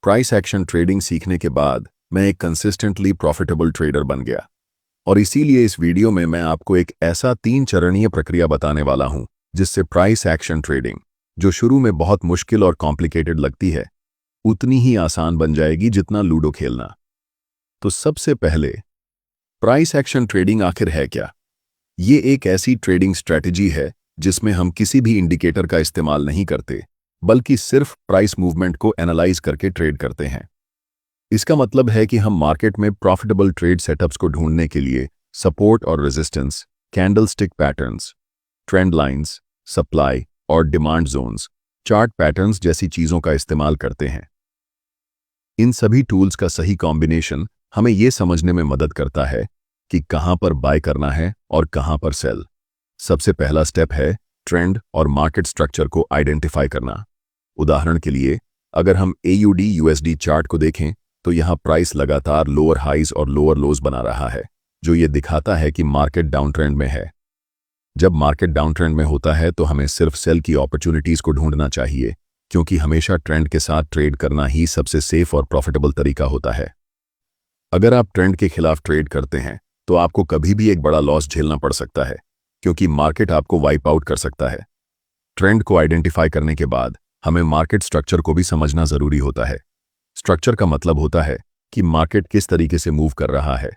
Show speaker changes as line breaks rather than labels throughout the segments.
Price action trading सीखने के बाद मैं एक कंसिस्टेंटली प्रॉफिटेबल ट्रेडर बन गया। और इसीलिए इस वीडियो में मैं आपको एक ऐसा 3 चरणीय प्रक्रिया बताने वाला हूं जिससे प्राइस एक्शन ट्रेडिंग, जो शुरू में बहुत मुश्किल और कॉम्प्लिकेटेड लगती है, उतनी ही आसान बन जाएगी जितना लूडो खेलना। तो सबसे पहले, प्राइस एक्शन ट्रेडिंग आखिर है क्या? ये एक ऐसी ट्रेडिंग स्ट्रेटजी है जिसमें हम किसी भी इंडिकेटर का इस्तेमाल नहीं करते, बल्कि सिर्फ प्राइस मूवमेंट को एनालाइज करके ट्रेड करते हैं। इसका मतलब है कि हम मार्केट में प्रॉफिटेबल ट्रेड सेटअप्स को ढूंढने के लिए सपोर्ट और resistance, candlestick patterns, trend lines, supply और डिमांड जोन्स, चार्ट पैटर्न्स जैसी चीजों का इस्तेमाल करते हैं। इन सभी टूल्स का सही कॉम्बिनेशन हमें यह समझने में मदद करता है कि कहां पर बाय करना है और कहां पर सेल। सबसे पहला स्टेप है ट्रेंड और मार्केट स्ट्रक्चर को आइडेंटिफाई करना। उदाहरण के लिए, अगर हम AUD/USD चार्ट को देखें तो यहां प्राइस लगातार लोअर हाइज और लोअर लोज बना रहा है, जो ये दिखाता है कि मार्केट डाउन ट्रेंड में है। जब मार्केट डाउन ट्रेंड में होता है तो हमें सिर्फ सेल की अपॉर्चुनिटीज को ढूंढना चाहिए, क्योंकि हमेशा ट्रेंड के साथ ट्रेड करना ही सबसे सेफ और प्रॉफिटेबल तरीका होता है। अगर आप ट्रेंड के खिलाफ ट्रेड करते हैं तो आपको कभी भी एक बड़ा लॉस झेलना पड़ सकता है, क्योंकि मार्केट आपको वाइप आउट कर सकता है। ट्रेंड को आइडेंटिफाई करने के बाद हमें मार्केट स्ट्रक्चर को भी समझना जरूरी होता है। स्ट्रक्चर का मतलब होता है कि मार्केट किस तरीके से मूव कर रहा है,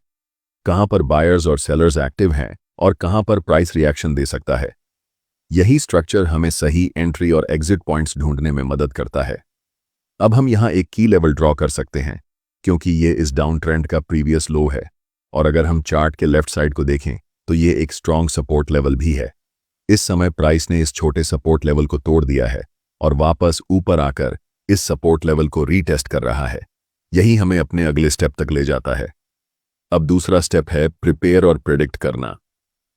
कहां पर बायर्स और सेलर्स एक्टिव हैं और कहां पर प्राइस रिएक्शन दे सकता है। यही स्ट्रक्चर हमें सही एंट्री और एग्जिट पॉइंट्स ढूंढने में मदद करता है। अब हम यहां एक की लेवल ड्रॉ कर सकते हैं, क्योंकि ये इस डाउन ट्रेंड का प्रीवियस लो है, और अगर हम चार्ट के लेफ्ट साइड को देखें तो ये एक स्ट्रॉन्ग सपोर्ट लेवल भी है। इस समय प्राइस ने इस छोटे सपोर्ट लेवल को तोड़ दिया है और वापस ऊपर आकर इस सपोर्ट लेवल को रीटेस्ट कर रहा है। यही हमें अपने अगले स्टेप तक ले जाता है। अब दूसरा स्टेप है प्रिपेयर और प्रेडिक्ट करना।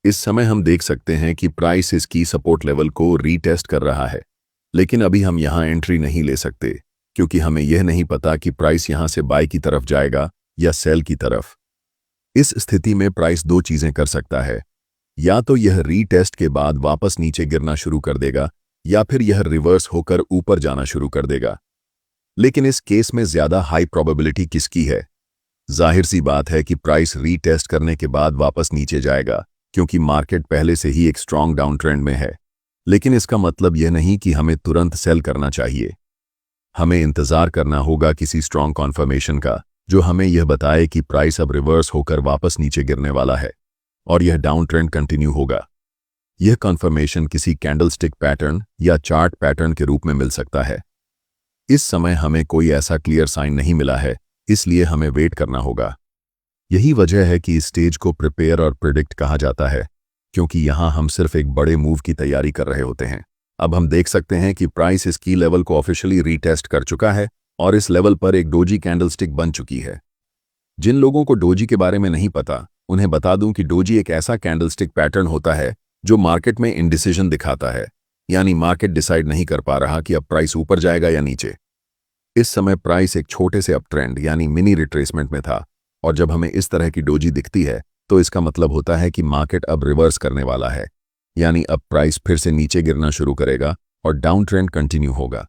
इस समय हम देख सकते हैं कि प्राइस इस की सपोर्ट लेवल को रीटेस्ट कर रहा है, लेकिन अभी हम यहां एंट्री नहीं ले सकते, क्योंकि हमें यह नहीं पता कि प्राइस यहां से बाय की तरफ जाएगा या सेल की तरफ। इस स्थिति में प्राइस दो चीजें कर सकता है, या तो यह रीटेस्ट के बाद वापस नीचे गिरना शुरू कर देगा, या फिर यह रिवर्स होकर ऊपर जाना शुरू कर देगा। लेकिन इस केस में ज्यादा हाई प्रोबेबिलिटी किसकी है? जाहिर सी बात है कि प्राइस रीटेस्ट करने के बाद वापस नीचे जाएगा, क्योंकि मार्केट पहले से ही एक स्ट्रॉन्ग डाउन ट्रेंड में है। लेकिन इसका मतलब यह नहीं कि हमें तुरंत सेल करना चाहिए। हमें इंतजार करना होगा किसी स्ट्रॉन्ग कॉन्फर्मेशन का, जो हमें यह बताए कि प्राइस अब रिवर्स होकर वापस नीचे गिरने वाला है और यह डाउन ट्रेंड कंटिन्यू होगा। यह कॉन्फर्मेशन किसी कैंडलस्टिक पैटर्न या चार्ट पैटर्न के रूप में मिल सकता है। इस समय हमें कोई ऐसा क्लियर साइन नहीं मिला है, इसलिए हमें वेट करना होगा। यही वजह है कि इस स्टेज को प्रिपेयर और प्रिडिक्ट कहा जाता है, क्योंकि यहां हम सिर्फ एक बड़े मूव की तैयारी कर रहे होते हैं। अब हम देख सकते हैं कि प्राइस इस की लेवल को ऑफिशियली रीटेस्ट कर चुका है और इस लेवल पर एक डोजी कैंडलस्टिक बन चुकी है। जिन लोगों को डोजी के बारे में नहीं पता, उन्हें बता दूं कि डोजी एक ऐसा कैंडलस्टिक पैटर्न होता है जो मार्केट में इंडिसीजन दिखाता है, यानी मार्केट डिसाइड नहीं कर पा रहा कि अब प्राइस ऊपर जाएगा या नीचे। इस समय प्राइस एक छोटे से अप ट्रेंड यानी मिनी रिट्रेसमेंट में था, और जब हमें इस तरह की डोजी दिखती है तो इसका मतलब होता है कि मार्केट अब रिवर्स करने वाला है, यानी अब प्राइस फिर से नीचे गिरना शुरू करेगा और डाउन ट्रेंड कंटिन्यू होगा।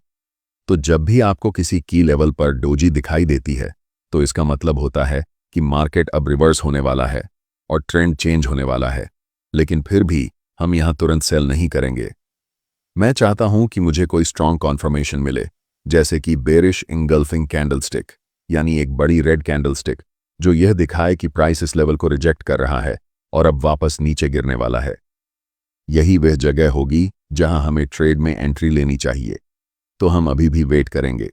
तो जब भी आपको किसी की लेवल पर डोजी दिखाई देती है तो इसका मतलब होता है कि मार्केट अब रिवर्स होने वाला है और ट्रेंड चेंज होने वाला है। लेकिन फिर भी हम यहां तुरंत सेल नहीं करेंगे। मैं चाहता हूं कि मुझे कोई स्ट्रॉन्ग कॉन्फर्मेशन मिले, जैसे कि बेरिश इंगल्फिंग कैंडलस्टिक, यानी एक बड़ी रेड कैंडलस्टिक जो यह दिखाए कि प्राइस इस लेवल को रिजेक्ट कर रहा है और अब वापस नीचे गिरने वाला है। यही वह जगह होगी जहां हमें ट्रेड में एंट्री लेनी चाहिए। तो हम अभी भी वेट करेंगे,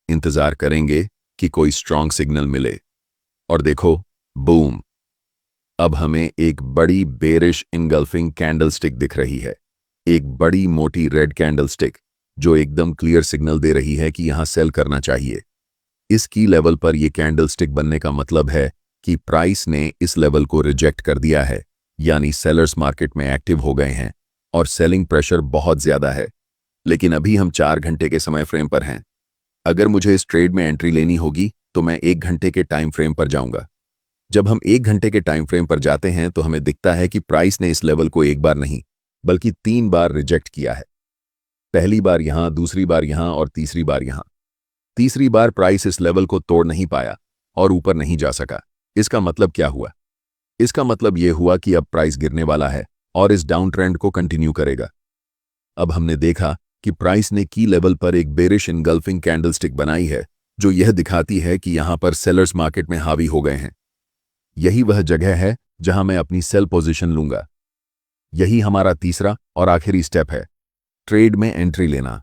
इंतजार करेंगे कि कोई स्ट्रॉन्ग सिग्नल मिले। और देखो, बूम! अब हमें एक बड़ी बेरिश इंगल्फिंग कैंडलस्टिक दिख रही है, एक बड़ी मोटी रेड कैंडलस्टिक जो एकदम क्लियर सिग्नल दे रही है कि यहां सेल करना चाहिए। इस की लेवल पर यह कैंडलस्टिक बनने का मतलब है कि प्राइस ने इस लेवल को रिजेक्ट कर दिया है, यानी सेलर्स मार्केट में एक्टिव हो गए हैं और सेलिंग प्रेशर बहुत ज्यादा है। लेकिन अभी हम 4 घंटे के समय फ्रेम पर हैं। अगर मुझे इस ट्रेड में एंट्री लेनी होगी तो मैं 1 घंटे के टाइम फ्रेम पर जाऊंगा। जब हम 1 घंटे के टाइम फ्रेम पर जाते हैं तो हमें दिखता है कि प्राइस ने इस लेवल को एक बार नहीं बल्कि 3 बार रिजेक्ट किया है। पहली बार यहां, दूसरी बार यहां और तीसरी बार यहां। तीसरी बार प्राइस इस लेवल को तोड़ नहीं पाया और ऊपर नहीं जा सका। इसका मतलब क्या हुआ? इसका मतलब यह हुआ कि अब प्राइस गिरने वाला है और इस डाउन ट्रेंड को कंटिन्यू करेगा। अब हमने देखा कि प्राइस ने की लेवल पर एक बेरिश इनगल्फिंग कैंडलस्टिक बनाई है, जो यह दिखाती है कि यहां पर सेलर्स मार्केट में हावी हो गए हैं। यही वह जगह है जहां मैं अपनी सेल पोजीशन लूंगा। यही हमारा तीसरा और आखिरी स्टेप है, ट्रेड में एंट्री लेना।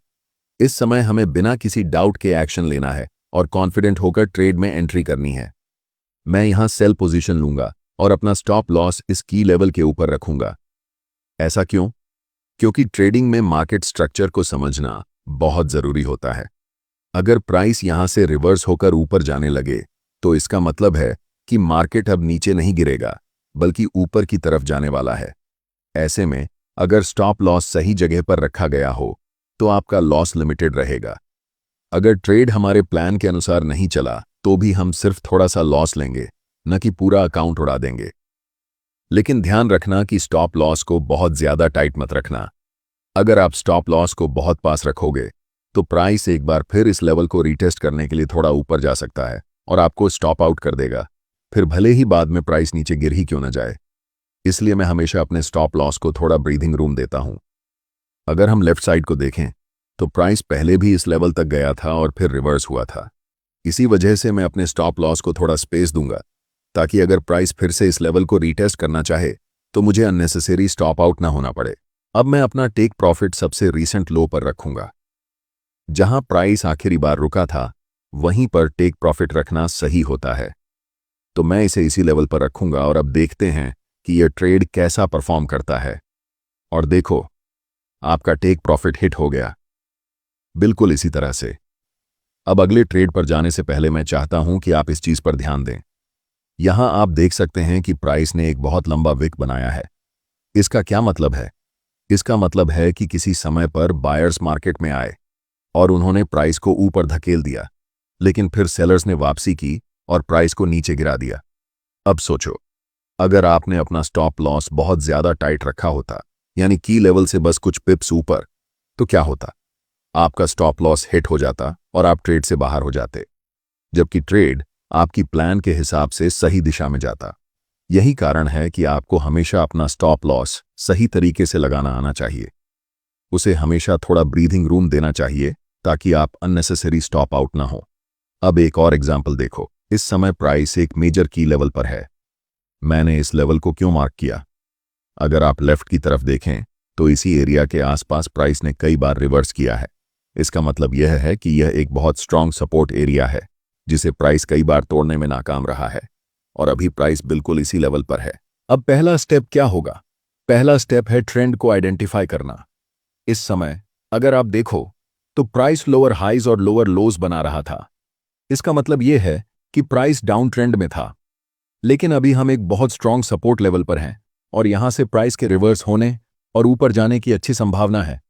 इस समय हमें बिना किसी डाउट के एक्शन लेना है और कॉन्फिडेंट होकर ट्रेड में एंट्री करनी है। मैं यहां सेल पोजीशन लूंगा और अपना स्टॉप लॉस इस की लेवल के ऊपर रखूंगा। ऐसा क्यों? क्योंकि ट्रेडिंग में मार्केट स्ट्रक्चर को समझना बहुत जरूरी होता है। अगर प्राइस यहां से रिवर्स होकर ऊपर जाने लगे तो इसका मतलब है कि मार्केट अब नीचे नहीं गिरेगा बल्कि ऊपर की तरफ जाने वाला है। ऐसे में अगर स्टॉप लॉस सही जगह पर रखा गया हो तो आपका लॉस लिमिटेड रहेगा। अगर ट्रेड हमारे प्लान के अनुसार नहीं चला तो भी हम सिर्फ थोड़ा सा लॉस लेंगे, न कि पूरा अकाउंट उड़ा देंगे। लेकिन ध्यान रखना कि स्टॉप लॉस को बहुत ज्यादा टाइट मत रखना। अगर आप स्टॉप लॉस को बहुत पास रखोगे तो प्राइस एक बार फिर इस लेवल को रीटेस्ट करने के लिए थोड़ा ऊपर जा सकता है और आपको स्टॉप आउट कर देगा, फिर भले ही बाद में प्राइस नीचे गिर ही क्यों न जाए। इसलिए मैं हमेशा अपने स्टॉप लॉस को थोड़ा ब्रीदिंग रूम देता हूं। अगर हम लेफ्ट साइड को देखें तो प्राइस पहले भी इस लेवल तक गया था और फिर रिवर्स हुआ था। इसी वजह से मैं अपने स्टॉप लॉस को थोड़ा स्पेस दूंगा, ताकि अगर प्राइस फिर से इस लेवल को रीटेस्ट करना चाहे तो मुझे अननेसेसरी स्टॉप आउट ना होना पड़े। अब मैं अपना टेक प्रॉफिट सबसे रीसेंट लो पर रखूंगा। जहां प्राइस आखिरी बार रुका था वहीं पर टेक प्रॉफिट रखना सही होता है, तो मैं इसे इसी लेवल पर रखूंगा और अब देखते हैं कि यह ट्रेड कैसा परफॉर्म करता है। और देखो, आपका टेक प्रॉफिट हिट हो गया, बिल्कुल इसी तरह से। अब अगले ट्रेड पर जाने से पहले मैं चाहता हूं कि आप इस चीज पर ध्यान दें। यहां आप देख सकते हैं कि प्राइस ने एक बहुत लंबा विक बनाया है। इसका क्या मतलब है? इसका मतलब है कि किसी समय पर बायर्स मार्केट में आए और उन्होंने प्राइस को ऊपर धकेल दिया, लेकिन फिर सेलर्स ने वापसी की और प्राइस को नीचे गिरा दिया। अब सोचो, अगर आपने अपना स्टॉप लॉस बहुत ज्यादा टाइट रखा होता, यानी की लेवल से बस कुछ पिप्स ऊपर, तो क्या होता? आपका स्टॉप लॉस हिट हो जाता और आप ट्रेड से बाहर हो जाते, जबकि ट्रेड आपकी प्लान के हिसाब से सही दिशा में जाता। यही कारण है कि आपको हमेशा अपना स्टॉप लॉस सही तरीके से लगाना आना चाहिए। उसे हमेशा थोड़ा ब्रीथिंग रूम देना चाहिए ताकि आप अननेसेसरी स्टॉप आउट ना हो। अब एक और एग्जाम्पल देखो। इस समय प्राइस एक मेजर की लेवल पर है। मैंने इस लेवल को क्यों मार्क किया? अगर आप लेफ्ट की तरफ देखें तो इसी एरिया के आसपास प्राइस ने कई बार रिवर्स किया है। इसका मतलब यह है कि यह एक बहुत स्ट्रांग सपोर्ट एरिया है जिसे प्राइस कई बार तोड़ने में नाकाम रहा है, और अभी प्राइस बिल्कुल इसी लेवल पर है। अब पहला स्टेप क्या होगा? पहला स्टेप है ट्रेंड को आइडेंटिफाई करना। इस समय अगर आप देखो तो प्राइस लोअर हाइज और लोअर लोज बना रहा था। इसका मतलब यह है कि प्राइस डाउन ट्रेंड में था, लेकिन अभी हम एक बहुत स्ट्रांग सपोर्ट लेवल पर हैं और यहां से प्राइस के रिवर्स होने और ऊपर जाने की अच्छी संभावना है।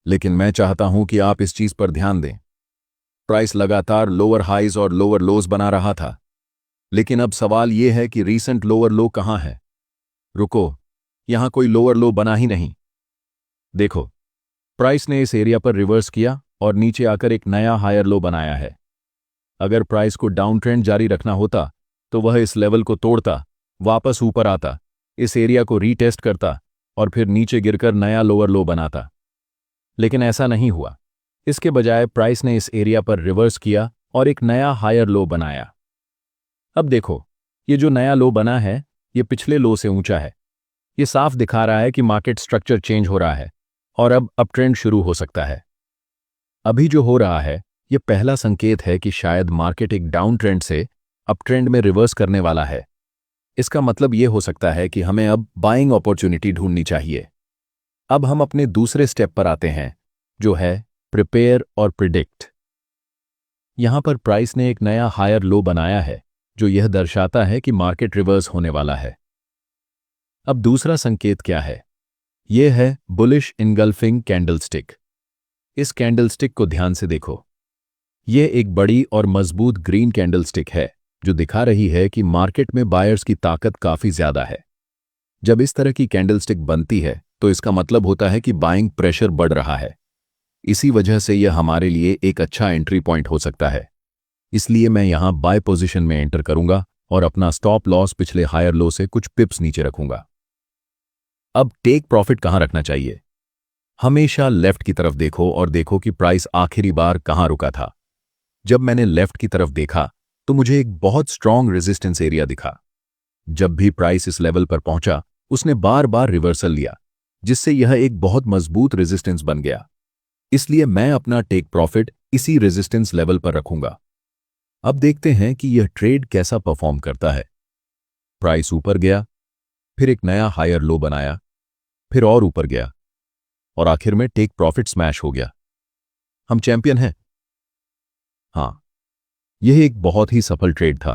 लेकिन मैं चाहता हूं कि आप इस चीज पर ध्यान दें। प्राइस लगातार लोअर हाइज और लोअर लोज बना रहा था, लेकिन अब सवाल यह है कि रीसेंट लोअर लो कहां है? रुको, यहां कोई लोअर लो बना ही नहीं। देखो, प्राइस ने इस एरिया पर रिवर्स किया और नीचे आकर एक नया हायर लो बनाया है। अगर प्राइस को डाउन ट्रेंड जारी रखना होता तो वह इस लेवल को तोड़ता, वापस ऊपर आता, इस एरिया को रीटेस्ट करता और फिर नीचे गिरकर नया लोअर लो बनाता। लेकिन ऐसा नहीं हुआ। इसके बजाय प्राइस ने इस एरिया पर रिवर्स किया और एक नया हायर लो बनाया। अब देखो, ये जो नया लो बना है ये पिछले लो से ऊंचा है। ये साफ दिखा रहा है कि मार्केट स्ट्रक्चर चेंज हो रहा है और अब अप ट्रेंड शुरू हो सकता है। अभी जो हो रहा है ये पहला संकेत है कि शायद मार्केट एक डाउन ट्रेंड से अप ट्रेंड में रिवर्स करने वाला है। इसका मतलब ये हो सकता है कि हमें अब बाइंग अपॉर्चुनिटी ढूंढनी चाहिए। अब हम अपने दूसरे स्टेप पर आते हैं, जो है प्रिपेयर और प्रिडिक्ट। यहां पर प्राइस ने एक नया हायर लो बनाया है, जो यह दर्शाता है कि मार्केट रिवर्स होने वाला है। अब दूसरा संकेत क्या है? यह है बुलिश इनगल्फिंग कैंडलस्टिक। इस कैंडलस्टिक को ध्यान से देखो। यह एक बड़ी और मजबूत ग्रीन कैंडलस्टिक है जो दिखा रही है कि मार्केट में बायर्स की ताकत काफी ज्यादा है। जब इस तरह की कैंडलस्टिक बनती है तो इसका मतलब होता है कि बाइंग प्रेशर बढ़ रहा है। इसी वजह से यह हमारे लिए एक अच्छा एंट्री पॉइंट हो सकता है। इसलिए मैं यहां बाय पोजीशन में एंटर करूंगा और अपना स्टॉप लॉस पिछले हायर लो से कुछ पिप्स नीचे रखूंगा। अब टेक प्रॉफिट कहां रखना चाहिए? हमेशा लेफ्ट की तरफ देखो और देखो कि प्राइस आखिरी बार कहां रुका था। जब मैंने लेफ्ट की तरफ देखा तो मुझे एक बहुत स्ट्रॉन्ग रेजिस्टेंस एरिया दिखा। जब भी प्राइस इस लेवल पर पहुंचा उसने बार बार रिवर्सल लिया, जिससे यह एक बहुत मजबूत रेजिस्टेंस बन गया। इसलिए मैं अपना टेक प्रॉफिट इसी रेजिस्टेंस लेवल पर रखूंगा। अब देखते हैं कि यह ट्रेड कैसा परफॉर्म करता है। प्राइस ऊपर गया, फिर एक नया हायर लो बनाया, फिर और ऊपर गया और आखिर में टेक प्रॉफिट स्मैश हो गया। हम चैंपियन हैं। हाँ, यह एक बहुत ही सफल ट्रेड था।